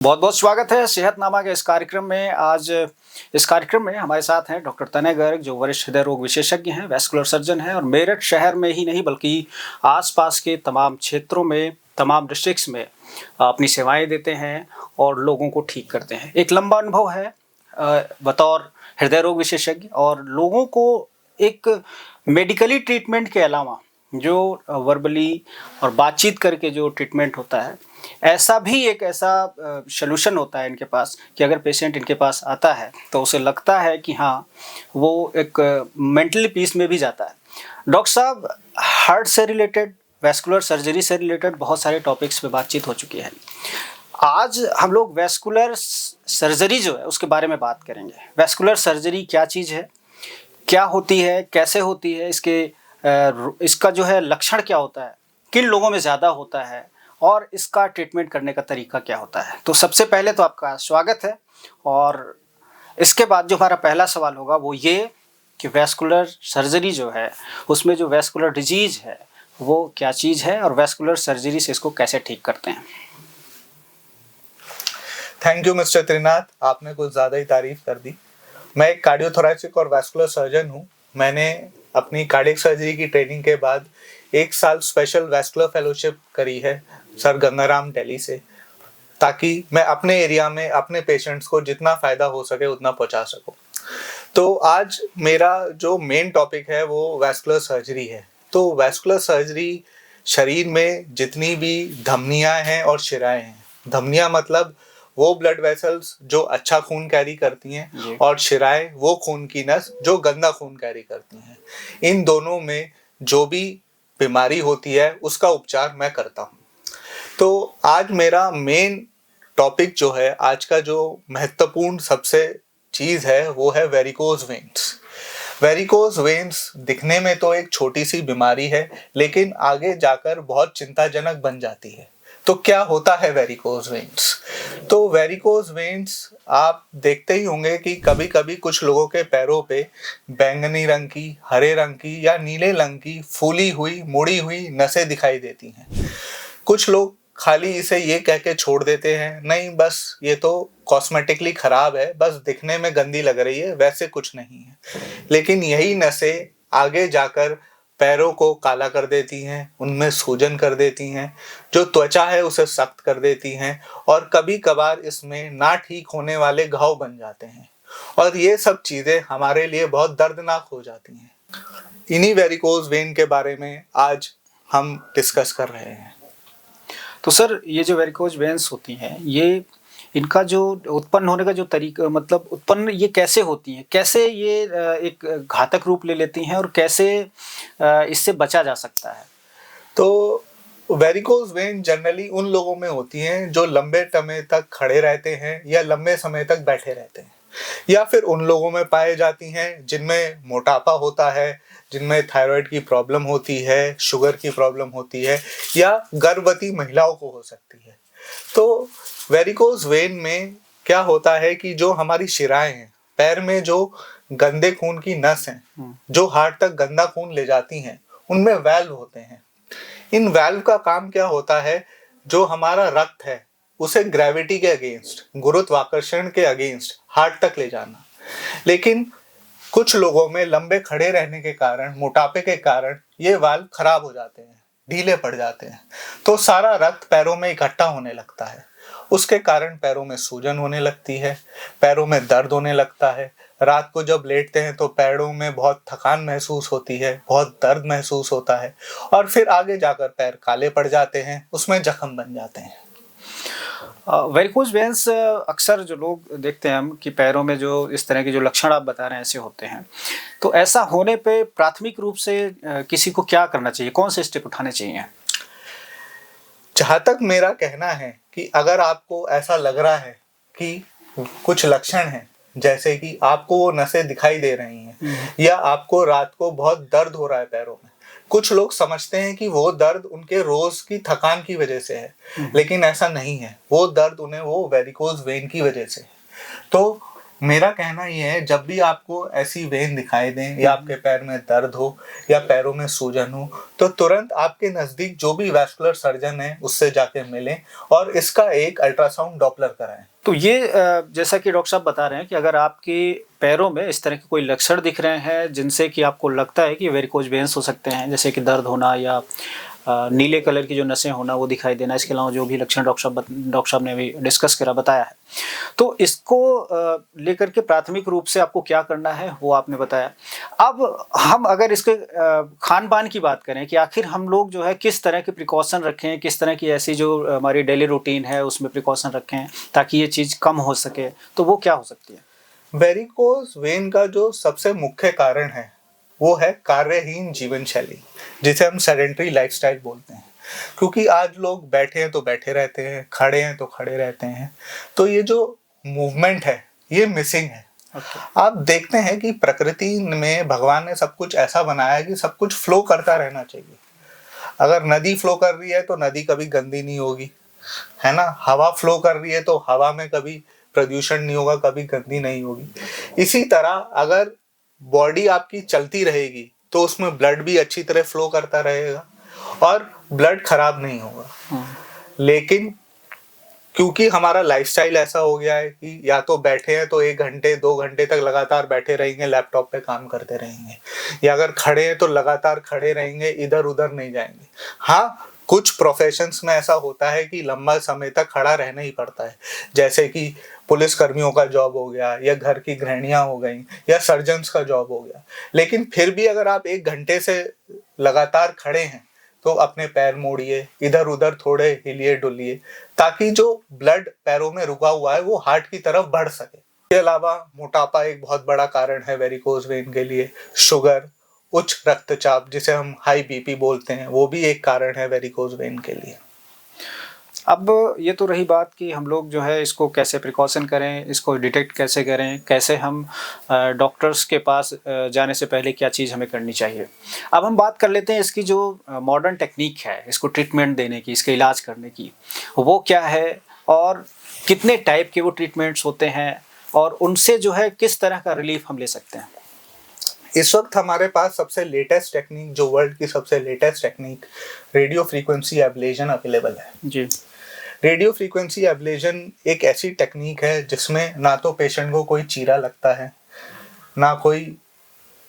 बहुत बहुत स्वागत है सेहतनामा के इस कार्यक्रम में। आज इस कार्यक्रम में हमारे साथ हैं डॉक्टर तनय गर्ग, जो वरिष्ठ हृदय रोग विशेषज्ञ हैं, वैस्कुलर सर्जन हैं और मेरठ शहर में ही नहीं बल्कि आसपास के तमाम क्षेत्रों में, तमाम डिस्ट्रिक्ट्स में अपनी सेवाएं देते हैं और लोगों को ठीक करते हैं। एक लंबा अनुभव है बतौर हृदय रोग विशेषज्ञ, और लोगों को एक मेडिकली ट्रीटमेंट के अलावा जो वर्बली और बातचीत करके जो ट्रीटमेंट होता है, ऐसा भी एक ऐसा सॉल्यूशन होता है इनके पास कि अगर पेशेंट इनके पास आता है तो उसे लगता है कि हाँ, वो एक मेंटली पीस में भी जाता है। डॉक्टर साहब, हार्ट से रिलेटेड, वैस्कुलर सर्जरी से रिलेटेड बहुत सारे टॉपिक्स पे बातचीत हो चुकी है। आज हम लोग वैस्कुलर सर्जरी जो है उसके बारे में बात करेंगे। वैस्कुलर सर्जरी क्या चीज़ है, क्या होती है, कैसे होती है, इसका जो है लक्षण क्या होता है, किन लोगों में ज़्यादा होता है और इसका ट्रीटमेंट करने का तरीका क्या होता है। तो सबसे पहले तो आपका स्वागत है, और इसके बाद जो हमारा पहला सवाल होगा वो ये कि वैस्कुलर सर्जरी जो है उसमें जो वैस्कुलर डिजीज़ है वो क्या चीज़ है और वैस्कुलर सर्जरी से इसको कैसे ठीक करते हैं। थैंक यू मिस्टर त्रिनाथ, आपने कुछ ज़्यादा ही तारीफ कर दी। मैं एक कार्डियोथोरैसिक और वैस्कुलर सर्जन हूँ। मैंने अपनी कार्डियक सर्जरी की ट्रेनिंग के बाद 1 साल स्पेशल वैस्कुलर फेलोशिप करी है सर गंगाराम दिल्ली से, ताकि मैं अपने एरिया में अपने पेशेंट्स को जितना फ़ायदा हो सके उतना पहुँचा सकूँ। तो आज मेरा जो मेन टॉपिक है वो वैस्कुलर सर्जरी है। तो वैस्कुलर सर्जरी शरीर में जितनी भी धमनियाँ हैं और शिराएँ हैं, धमनियाँ मतलब वो ब्लड वेसल्स जो अच्छा खून कैरी करती हैं, और शिराएं वो खून की नस जो गंदा खून कैरी करती हैं। इन दोनों में जो भी बीमारी होती है उसका उपचार मैं करता हूँ। तो आज मेरा मेन टॉपिक जो है, आज का जो महत्वपूर्ण सबसे चीज़ है वो है वेरिकोज वेन्स। वेरिकोज वेन्स दिखने में तो एक छोटी सी बीमारी है, लेकिन आगे जाकर बहुत चिंताजनक बन जाती है। तो क्या होता है वेरिकोज वेन्स? तो वेरिकोज वेन्स आप देखते ही होंगे कि कभी कभी कुछ लोगों के पैरों पे बैंगनी रंग की, हरे रंग की या नीले रंग की फूली हुई, मुड़ी हुई नसें दिखाई देती हैं। कुछ लोग खाली इसे ये कह के छोड़ देते हैं, नहीं बस ये तो कॉस्मेटिकली खराब है, बस दिखने में गंदी लग रही है, वैसे कुछ नहीं है। लेकिन यही नसें आगे जाकर पैरों को काला कर देती हैं, उनमें सूजन कर देती हैं, जो त्वचा है उसे सख्त कर देती हैं, और कभी कभार इसमें ना ठीक होने वाले घाव बन जाते हैं। और ये सब चीज़ें हमारे लिए बहुत दर्दनाक हो जाती हैं। इन्हीं वेरिकोज वेन के बारे में आज हम डिस्कस कर रहे हैं। तो सर, ये जो वेरिकोज वेन्स होती हैं, ये इनका जो उत्पन्न होने का जो तरीका, मतलब उत्पन्न ये कैसे होती हैं, कैसे ये एक घातक रूप ले लेती हैं और कैसे इससे बचा जा सकता है। तो वेरिकोज वेन जनरली उन लोगों में होती हैं जो लंबे समय तक खड़े रहते हैं या लंबे समय तक बैठे रहते हैं, या फिर उन लोगों में पाए जाती हैं जिनमें मोटापा होता है, जिनमें थायराइड की प्रॉब्लम होती है, शुगर की प्रॉब्लम होती है, या गर्भवती महिलाओं को हो सकती है। तो वेरिकोज वेन में क्या होता है कि जो हमारी शिराएं हैं, पैर में जो गंदे खून की नस हैं जो हार्ट तक गंदा खून ले जाती हैं, उनमें वैल्व होते हैं। इन वैल्व का काम क्या होता है, जो हमारा रक्त है उसे ग्रेविटी के अगेंस्ट, गुरुत्वाकर्षण के अगेंस्ट हार्ट तक ले जाना। लेकिन कुछ लोगों में लंबे खड़े रहने के कारण, मोटापे के कारण ये वाल्व खराब हो जाते हैं, ढीले पड़ जाते हैं। तो सारा रक्त पैरों में इकट्ठा होने लगता है, उसके कारण पैरों में सूजन होने लगती है, पैरों में दर्द होने लगता है। रात को जब लेटते हैं तो पैरों में बहुत थकान महसूस होती है, बहुत दर्द महसूस होता है, और फिर आगे जाकर पैर काले पड़ जाते हैं, उसमें जख्म बन जाते हैं। वेरिकोज वेन्स अक्सर जो लोग देखते हैं हम कि पैरों में जो इस तरह के जो लक्षण आप बता रहे हैं ऐसे होते हैं, तो ऐसा होने पे प्राथमिक रूप से किसी को क्या करना चाहिए, कौन से स्टेप उठाने चाहिए? जहाँ तक मेरा कहना है कि अगर आपको ऐसा लग रहा है कि कुछ लक्षण हैं, जैसे कि आपको वो नसें दिखाई दे रही हैं, या आपको रात को बहुत दर्द हो रहा है पैरों में। कुछ लोग समझते हैं कि वो दर्द उनके रोज की थकान की वजह से है, लेकिन ऐसा नहीं है। वो दर्द उन्हें वो वेरिकोज वेन की वजह से है। तो मेरा कहना ये है, जब भी आपको ऐसी वेन दिखाई दें या आपके पैर में दर्द हो या पैरों में सूजन हो, तो तुरंत आपके नजदीक जो भी वैस्कुलर सर्जन है उससे जाके मिलें और इसका एक अल्ट्रासाउंड डॉपलर कराएं। तो ये जैसा कि डॉक्टर साहब बता रहे हैं कि अगर आपके पैरों में इस तरह के कोई लक्षण दिख रहे हैं जिनसे कि आपको लगता है कि वेरिकोज वेन्स हो सकते हैं, जैसे कि दर्द होना या नीले कलर की जो नसें होना वो दिखाई देना, इसके अलावा जो भी लक्षण डॉक्टर साहब ने अभी डिस्कस करा बताया है, तो इसको लेकर के प्राथमिक रूप से आपको क्या करना है वो आपने बताया। अब हम अगर इसके खान पान की बात करें कि आखिर हम लोग जो है किस तरह के प्रिकॉशन रखें, किस तरह की ऐसी जो हमारी डेली रूटीन है उसमें प्रिकॉशन रखें ताकि ये चीज़ कम हो सके, तो वो क्या हो सकती है? वेरिकोज वेन का जो सबसे मुख्य कारण है वो है कार्यहीन जीवन शैली, जिसे हम सेडेंटरी लाइफस्टाइल बोलते हैं। क्योंकि आज लोग बैठे हैं तो बैठे रहते हैं, खड़े हैं तो खड़े रहते हैं, तो ये जो मूवमेंट है ये मिसिंग है। आप देखते हैं कि प्रकृति में भगवान ने सब कुछ ऐसा बनाया है कि सब कुछ फ्लो करता रहना चाहिए। अगर नदी फ्लो कर रही है तो नदी कभी गंदी नहीं होगी, है ना। हवा फ्लो कर रही है तो हवा में कभी प्रदूषण नहीं होगा, कभी गंदी नहीं होगी। इसी तरह अगर बॉडी आपकी चलती रहेगी तो उसमें ब्लड भी अच्छी तरह फ्लो करता रहेगा और ब्लड खराब नहीं होगा। लेकिन क्योंकि हमारा लाइफस्टाइल ऐसा हो गया है कि या तो बैठे हैं तो 1 घंटे 2 घंटे तक लगातार बैठे रहेंगे, लैपटॉप पे काम करते रहेंगे, या अगर खड़े हैं तो लगातार खड़े रहेंगे, इधर उधर नहीं जाएंगे। हाँ, कुछ प्रोफेशंस में ऐसा होता है कि लंबा समय तक खड़ा रहना ही पड़ता है, जैसे कि पुलिस कर्मियों का जॉब हो गया, या घर की गृहिणियां हो गई, या सर्जन्स का जॉब हो गया। लेकिन फिर भी अगर आप 1 घंटे से लगातार खड़े हैं तो अपने पैर मोड़िए, इधर उधर थोड़े हिलिए डुलिए, ताकि जो ब्लड पैरों में रुका हुआ है वो हार्ट की तरफ बढ़ सके। इसके अलावा मोटापा एक बहुत बड़ा कारण है वेरिकोज वेन के लिए। शुगर, उच्च रक्तचाप जिसे हम हाई बीपी बोलते हैं, वो भी एक कारण है वेरिकोज वेन के लिए। अब ये तो रही बात कि हम लोग जो है इसको कैसे प्रिकॉशन करें, इसको डिटेक्ट कैसे करें, कैसे हम डॉक्टर्स के पास जाने से पहले क्या चीज़ हमें करनी चाहिए। अब हम बात कर लेते हैं इसकी जो मॉडर्न टेक्निक है इसको ट्रीटमेंट देने की, इसके इलाज करने की, वो क्या है और कितने टाइप के वो ट्रीटमेंट्स होते हैं और उनसे जो है किस तरह का रिलीफ हम ले सकते हैं। इस वक्त हमारे पास सबसे लेटेस्ट टेक्निक, जो वर्ल्ड की सबसे latest technique, radio frequency ablation available है जी। रेडियो फ्रीक्वेंसी एब्लेशन एक ऐसी टेक्निक है जिसमें ना तो पेशेंट को कोई चीरा लगता है, ना कोई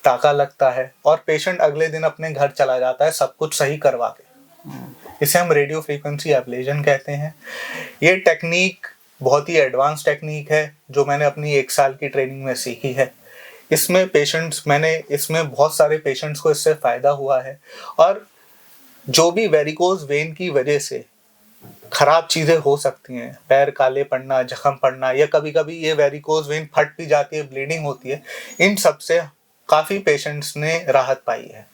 टाका लगता है, और पेशेंट अगले दिन अपने घर चला जाता है सब कुछ सही करवा के। इसे हम रेडियो फ्रीक्वेंसी एब्लेशन कहते हैं। ये टेक्निक बहुत ही एडवांस टेक्निक है जो मैंने अपनी 1 साल की ट्रेनिंग में सीखी है। इसमें बहुत सारे पेशेंट्स को इससे फायदा हुआ है, और जो भी वेरिकोज वेन की वजह से खराब चीजें हो सकती हैं, पैर काले पड़ना, जख्म पड़ना, या कभी कभी ये वेरिकोज वेन फट भी जाती है, ब्लीडिंग होती है, इन सब से काफी पेशेंट्स ने राहत पाई है।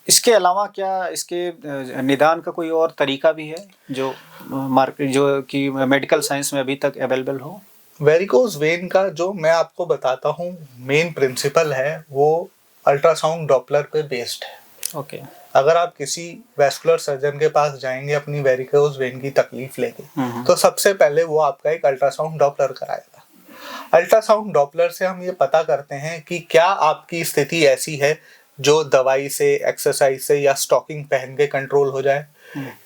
इसके अलावा क्या इसके निदान का कोई और तरीका भी है जो कि मेडिकल साइंस में अभी तक अवेलेबल हो? वेरिकोज वेन का जो मैं आपको बताता हूँ मेन प्रिंसिपल है वो अल्ट्रासाउंड डॉपलर पे बेस्ड है। ओके। अगर आप किसी वैस्कुलर सर्जन के पास जाएंगे अपनी वेरिकोज वेन की तकलीफ लेके, तो सबसे पहले वो आपका एक अल्ट्रासाउंड डॉपलर कराएगा। अल्ट्रासाउंड डॉपलर से हम ये पता करते हैं कि क्या आपकी स्थिति ऐसी है जो दवाई से, एक्सरसाइज से या स्टॉकिंग पहन के कंट्रोल हो जाए,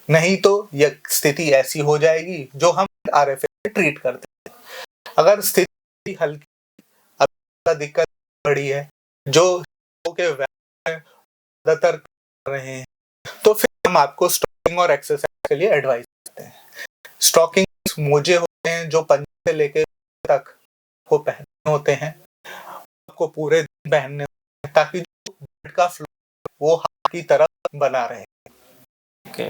नहीं तो यह स्थिति ऐसी हो जाएगी जो हम RFA से ट्रीट करते हैं। अगर स्थिति हल्की दिक्कत बड़ी है जो के ज्यादातर कर रहे हैं, तो फिर हम आपको स्टॉकिंग और एक्सरसाइज के लिए एडवाइस करते हैं। स्टॉकिंग मोजे होते हैं जो पंजे से लेके तक को पहनने होते हैं, आपको पूरे दिन पहनने होते हैं, ताकि जो ब्लड का फ्लो वो हार्ट की तरफ बना रहे। ओके।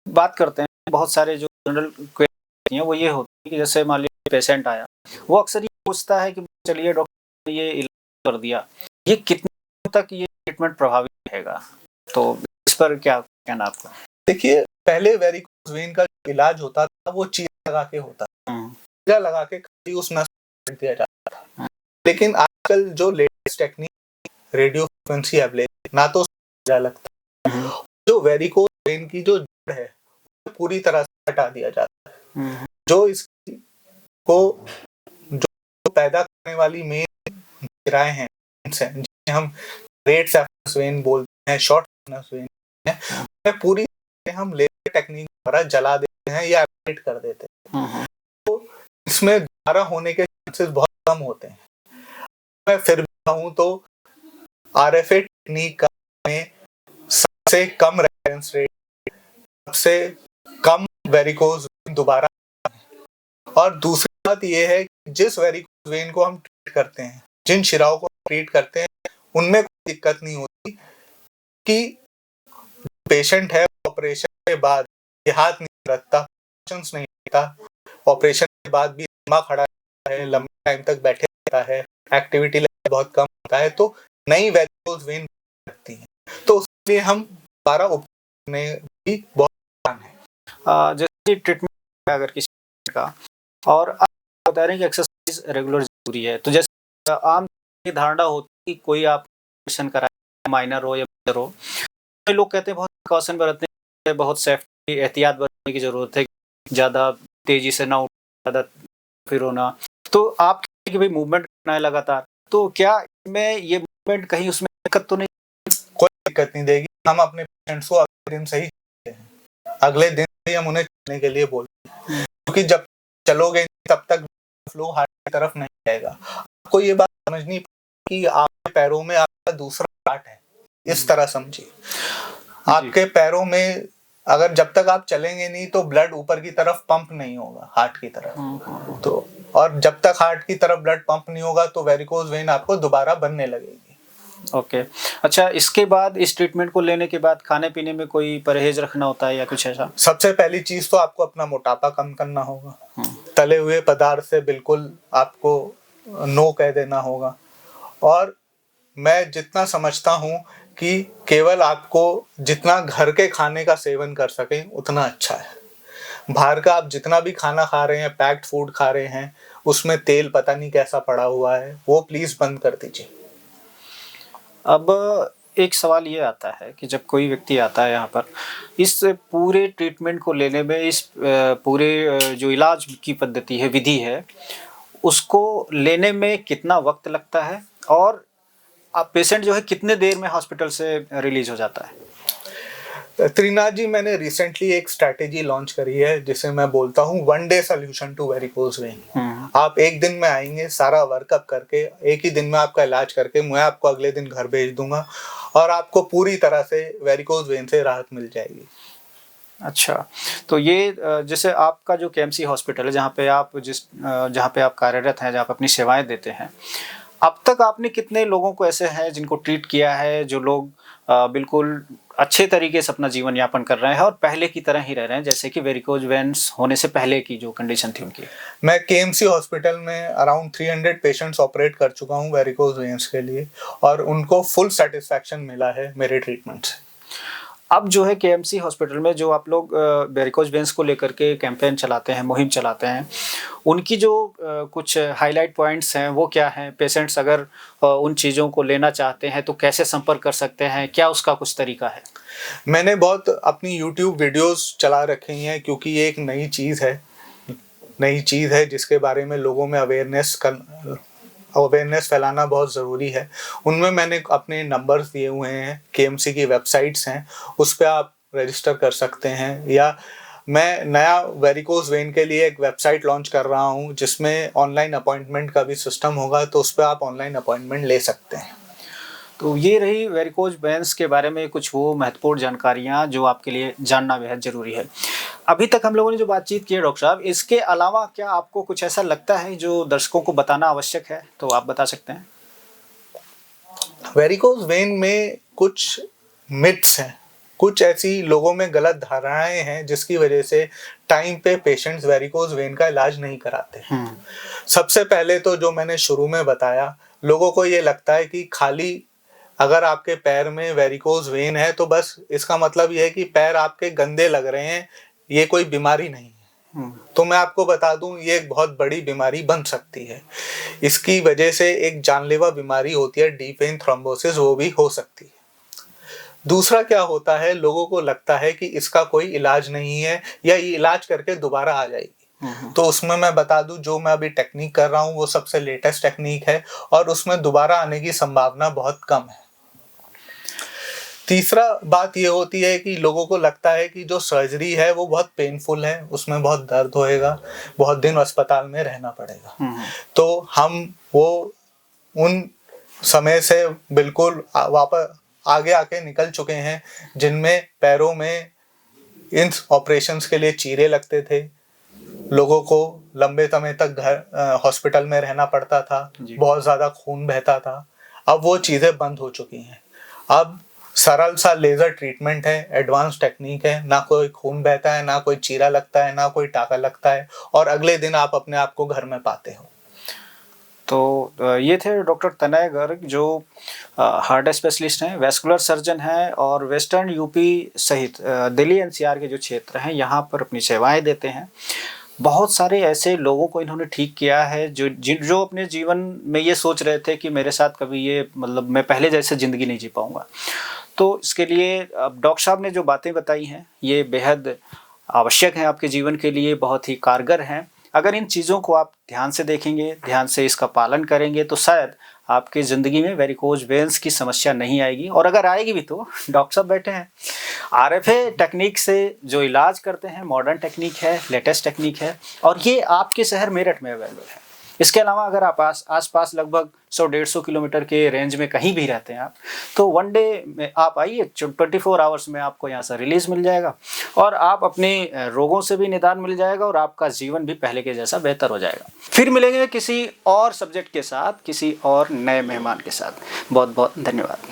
बात करते हैं, बहुत सारे जो जनरल क्वेश्चन हैं वो ये होते हैं कि जैसे मान लीजिए पेशेंट आया, वो अक्सर ये पूछता है कि चलिए डॉक्टर ने ये इलाज कर दिया, ये कितने तक ये ट्रीटमेंट प्रभावी रहेगा, तो इस पर क्या कहना आपका? देखिए, पहले वेरिकोज वेन का इलाज होता था वो चीरा लगा के होता था, चीरा लगा के खाली उस नस को दिया जाता था। लेकिन आजकल जो latest technique radio frequency ablation, ना तो चीरा लगता है, जो वेरिकोज वेन की जो जड़ है पूरी तरह से हटा दिया जाता है। जो इसकी को जो पैदा करने वाली मेन शिराएं हैं, जिन्हें हम ग्रेट सैफरस वेन बोलते हैं, शॉर्ट सैफरस वेन है, उन्हें पूरी तरह हम लेजर टेक्निक द्वारा जला देते हैं या एब्लेट कर देते हैं। तो इसमें दोबारा होने के चांसेस बहुत कम होते हैं। मैं फिर भी कहूँ तो RFA टेक्निक का में सबसे कम रेफरेंस रेट, सबसे कम वेरिकोज दोबारा। और दूसरी बात यह है कि जिस वेरिकोज वेन को हम ट्रीट करते हैं, जिन शिराओं को ट्रीट करते हैं, उनमें कोई दिक्कत नहीं होती कि पेशेंट है ऑपरेशन के बाद ये हाथ नहीं रखता, नहीं लेता, ऑपरेशन के बाद भी लंबा खड़ा रहता है, लंबे टाइम तक बैठे रहता है, एक्टिविटी लेवल बहुत कम होता है, तो नई वेरिकोज वेन लगती है। तो उसके लिए हम दोबारा उपचार में भी बहुत आसान है। जैसे ट्रीटमेंट अगर किसी का, और आप बता रहे हैं कि एक्सरसाइज रेगुलर जरूरी है, तो जैसे आम धारणा होती है कि कोई आप ऑपरेशन कराए, माइनर हो या मेजर हो, तो लोग कहते हैं बहुत प्रिकॉशन बरतने, बहुत सेफ्टी एहतियात बरतने की जरूरत है, ज़्यादा तेजी से ना उठना, ज़्यादा फिर होना। तो आप कहते हैं कि भाई मूवमेंट करना है लगातार, तो क्या इसमें ये मूवमेंट कहीं उसमें दिक्कत तो नहीं? कोई दिक्कत नहीं देगी। हम अपने पेशेंट्स को अगले दिन से ही कहते हैं, अगले दिन ही हम उन्हें चलने के लिए बोलते हैं, क्योंकि जब चलोगे तब तक फ्लो हार्ट की तरफ नहीं जाएगा। आपको ये बात समझनी कि आपके पैरों में आपका दूसरा हार्ट है, इस तरह समझिए। आपके पैरों में अगर जब तक आप चलेंगे नहीं तो ब्लड ऊपर की तरफ पंप नहीं होगा हार्ट की तरफ, तो और जब तक हार्ट की तरफ ब्लड पंप नहीं होगा तो वेरिकोज वेन आपको दोबारा बनने लगेगी। ओके अच्छा, इसके बाद इस ट्रीटमेंट को लेने के बाद खाने पीने में कोई परहेज रखना होता है या कुछ ऐसा? सबसे पहली चीज तो आपको अपना मोटापा कम करना होगा। तले हुए पदार्थ से बिल्कुल आपको नो कह देना होगा। और मैं जितना समझता हूँ कि केवल आपको जितना घर के खाने का सेवन कर सकें उतना अच्छा है। बाहर का आप जितना भी खाना खा रहे हैं, पैक्ड फूड खा रहे हैं, उसमें तेल पता नहीं कैसा पड़ा हुआ है, वो प्लीज बंद कर दीजिए। अब एक सवाल ये आता है कि जब कोई व्यक्ति आता है यहाँ पर, इस पूरे ट्रीटमेंट को लेने में, इस पूरे जो इलाज की पद्धति है, विधि है, उसको लेने में कितना वक्त लगता है, और आप पेशेंट जो है कितने देर में हॉस्पिटल से रिलीज हो जाता है? त्रिनाथ जी, मैंने रिसेंटली एक स्ट्रैटेजी लॉन्च करी है जिसे मैं बोलता हूँ 1 day solution to varicose vein. आप एक दिन में आएंगे, सारा वर्कअप करके, एक ही दिन में आपका इलाज करके मैं आपको अगले दिन घर भेज दूंगा और आपको पूरी तरह से वेरिकोज वेन से राहत मिल जाएगी। अच्छा, तो ये जैसे आपका जो KMC हॉस्पिटल है, जहाँ पे आप कार्यरत हैं, जहाँ पे अपनी सेवाएं देते हैं, अब तक आपने कितने लोगों को ऐसे हैं जिनको ट्रीट किया है, जो लोग बिल्कुल अच्छे तरीके से अपना जीवन यापन कर रहे हैं और पहले की तरह ही रह रहे हैं, जैसे कि वेरिकोज वेन्स होने से पहले की जो कंडीशन थी उनकी? मैं KMC हॉस्पिटल में अराउंड 300 पेशेंट्स ऑपरेट कर चुका हूँ वेरिकोज वेन्स के लिए, और उनको फुल सेटिस्फैक्शन मिला है मेरे ट्रीटमेंट से। अब जो है KMC हॉस्पिटल में जो आप लोग वेरिकोज वेन्स को लेकर के कैंपेन चलाते हैं, मुहिम चलाते हैं, उनकी जो कुछ हाईलाइट पॉइंट्स हैं वो क्या हैं? पेशेंट्स अगर उन चीज़ों को लेना चाहते हैं तो कैसे संपर्क कर सकते हैं? क्या उसका कुछ तरीका है? मैंने बहुत अपनी YouTube वीडियोस चला रखी हैं, क्योंकि ये एक नई चीज़ है जिसके बारे में लोगों में अवेयरनेस फैलाना बहुत ज़रूरी है। उनमें मैंने अपने नंबर्स दिए हुए हैं, KMC की वेबसाइट्स हैं, उस पर आप रजिस्टर कर सकते हैं, या मैं नया वेरिकोज वेन के लिए एक वेबसाइट लॉन्च कर रहा हूं जिसमें ऑनलाइन अपॉइंटमेंट का भी सिस्टम होगा, तो उस पर आप ऑनलाइन अपॉइंटमेंट ले सकते हैं। तो ये रही वेरिकोज वेन्स के बारे में कुछ वो महत्वपूर्ण जानकारियाँ जो आपके लिए जानना बेहद ज़रूरी है। अभी तक हम लोगों ने जो बातचीत की है डॉक्टर साहब, इसके अलावा क्या आपको कुछ ऐसा लगता है जो दर्शकों को बताना आवश्यक है, तो आप बता सकते हैं? वेरिकोज वेन में कुछ मिथ्स हैं, कुछ ऐसी लोगों में गलत धारणाएं हैं जिसकी वजह से टाइम पे पेशेंट्स वेरिकोज वेन का इलाज नहीं कराते। सबसे पहले तो जो मैंने शुरू में बताया, लोगों को ये लगता है कि खाली अगर आपके पैर में वेरिकोज वेन है तो बस इसका मतलब ये है कि पैर आपके गंदे लग रहे हैं, ये कोई बीमारी नहीं है। तो मैं आपको बता दूं, ये एक बहुत बड़ी बीमारी बन सकती है। इसकी वजह से एक जानलेवा बीमारी होती है डीप वेन थ्रोम्बोसिस, वो भी हो सकती है। दूसरा क्या होता है, लोगों को लगता है कि इसका कोई इलाज नहीं है या ये इलाज करके दोबारा आ जाएगी। तो उसमें मैं बता दूं, जो मैं अभी टेक्निक कर रहा हूं वो सबसे लेटेस्ट टेक्निक है और उसमें दोबारा आने की संभावना बहुत कम है। तीसरा बात ये होती है कि लोगों को लगता है कि जो सर्जरी है वो बहुत पेनफुल है, उसमें बहुत दर्द होएगा, बहुत दिन अस्पताल में रहना पड़ेगा। तो हम वो उन समय से बिल्कुल वापस आगे आके निकल चुके हैं जिनमें पैरों में इन ऑपरेशंस के लिए चीरे लगते थे, लोगों को लंबे समय तक घर हॉस्पिटल में रहना पड़ता था, बहुत ज़्यादा खून बहता था। अब वो चीज़ें बंद हो चुकी हैं। अब सरल सा लेज़र ट्रीटमेंट है, एडवांस टेक्निक है, ना कोई खून बहता है, ना कोई चीरा लगता है, ना कोई टाका लगता है और अगले दिन आप अपने आप को घर में पाते हो। तो ये थे डॉक्टर तनय गर्ग, जो हार्ट स्पेशलिस्ट हैं, वैस्कुलर सर्जन हैं और वेस्टर्न यूपी सहित दिल्ली एनसीआर के जो क्षेत्र हैं यहाँ पर अपनी सेवाएं देते हैं। बहुत सारे ऐसे लोगों को इन्होंने ठीक किया है जो अपने जीवन में ये सोच रहे थे कि मेरे साथ कभी ये मतलब मैं पहले जैसे ज़िंदगी नहीं जी पाऊँगा। तो इसके लिए डॉक्टर साहब ने जो बातें बताई हैं ये बेहद आवश्यक हैं आपके जीवन के लिए, बहुत ही कारगर हैं। अगर इन चीज़ों को आप ध्यान से देखेंगे, ध्यान से इसका पालन करेंगे तो शायद आपकी ज़िंदगी में वेरिकोज वेन्स की समस्या नहीं आएगी, और अगर आएगी भी तो डॉक्टर साहब बैठे हैं। आरएफए टेक्निक से जो इलाज करते हैं मॉडर्न टेक्निक है, लेटेस्ट टेक्निक है और ये आपके शहर मेरठ में अवेलेबल है। इसके अलावा अगर आप आस पास लगभग 100-150 किलोमीटर के रेंज में कहीं भी रहते हैं आप, तो वन डे में आप आइए, 24 आवर्स में आपको यहाँ से रिलीज़ मिल जाएगा और आप अपने रोगों से भी निदान मिल जाएगा और आपका जीवन भी पहले के जैसा बेहतर हो जाएगा। फिर मिलेंगे किसी और सब्जेक्ट के साथ, किसी और नए मेहमान के साथ। बहुत बहुत धन्यवाद।